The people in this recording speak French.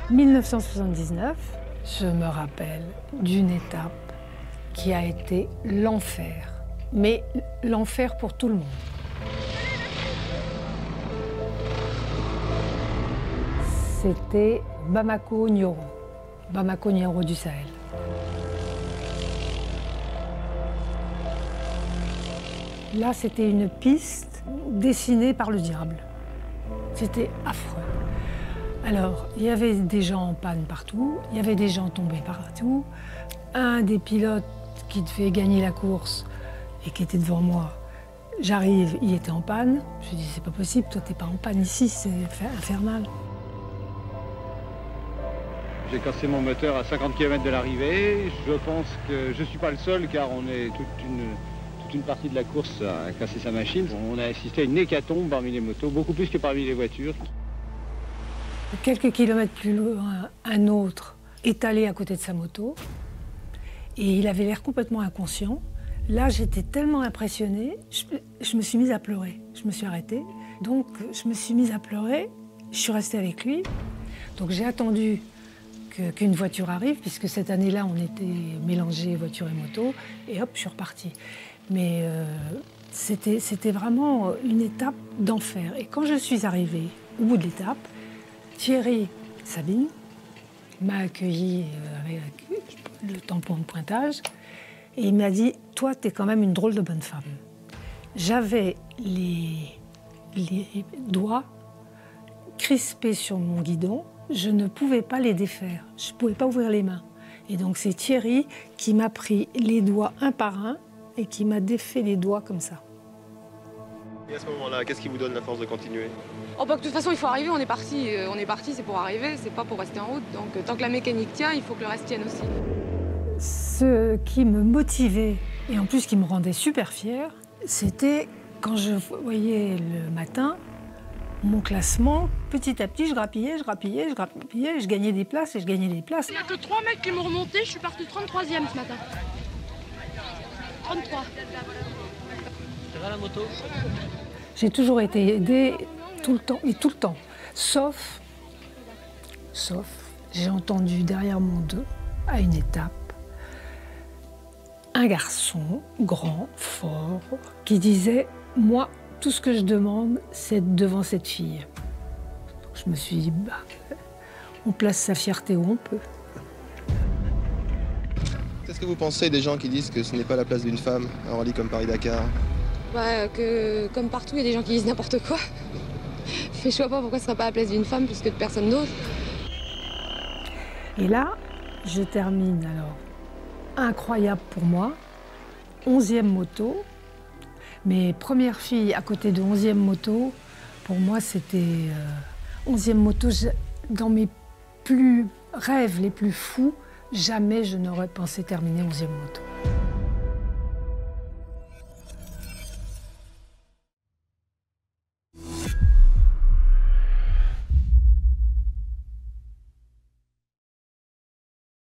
1979, je me rappelle d'une étape qui a été l'enfer, mais l'enfer pour tout le monde. C'était Bamako-Nioro, Bamako-Nioro du Sahel. Là, c'était une piste dessinée par le diable. C'était affreux. Alors, il y avait des gens en panne partout, il y avait des gens tombés partout. Un des pilotes qui devait gagner la course et qui était devant moi, j'arrive, il était en panne. Je lui dis, c'est pas possible, toi t'es pas en panne ici, c'est infernal. J'ai cassé mon moteur à 50 km de l'arrivée. Je pense que je ne suis pas le seul car on est toute une partie de la course à casser sa machine. On a assisté à une hécatombe parmi les motos, beaucoup plus que parmi les voitures. Quelques kilomètres plus loin, un autre étalé à côté de sa moto. Et il avait l'air complètement inconscient. Là, j'étais tellement impressionnée, je me suis mise à pleurer. Je me suis arrêtée. Donc, je me suis mise à pleurer. Je suis restée avec lui. Donc, j'ai attendu qu'une voiture arrive, puisque cette année-là, on était mélangés voiture et moto. Et hop, je suis repartie. Mais c'était vraiment une étape d'enfer. Et quand je suis arrivée au bout de l'étape, Thierry Sabine m'a accueilli avec le tampon de pointage et il m'a dit « Toi, t'es quand même une drôle de bonne femme ». J'avais les doigts crispés sur mon guidon, je ne pouvais pas les défaire, je ne pouvais pas ouvrir les mains. Et donc c'est Thierry qui m'a pris les doigts un par un et qui m'a défait les doigts comme ça. Et à ce moment-là, qu'est-ce qui vous donne la force de continuer? Oh bah, de toute façon, il faut arriver, on est parti, c'est pour arriver, c'est pas pour rester en route. Donc tant que la mécanique tient, il faut que le reste tienne aussi. Ce qui me motivait, et en plus qui me rendait super fière, c'était quand je voyais le matin mon classement, petit à petit, je grappillais, je gagnais des places et je gagnais des places. Il n'y a que 3 mecs qui m'ont remonté, je suis partie 33e ce matin. 33. Ça va la moto? J'ai toujours été aidée tout le temps, et tout le temps. Sauf, j'ai entendu derrière mon dos, à une étape, un garçon grand, fort, qui disait « Moi, tout ce que je demande, c'est être devant cette fille. » Je me suis dit bah, « On place sa fierté où on peut. » Qu'est-ce que vous pensez des gens qui disent que ce n'est pas la place d'une femme, un rallye comme Paris-Dakar? Bah, que comme partout, il y a des gens qui disent n'importe quoi. Mais je vois pas pourquoi ce serait pas la place d'une femme plus que de personne d'autre. Et là, je termine alors. Incroyable pour moi, 11e moto. Mes premières filles à côté de 11e moto, pour moi c'était 11e moto. Dans mes rêves les plus fous, jamais je n'aurais pensé terminer 11e moto.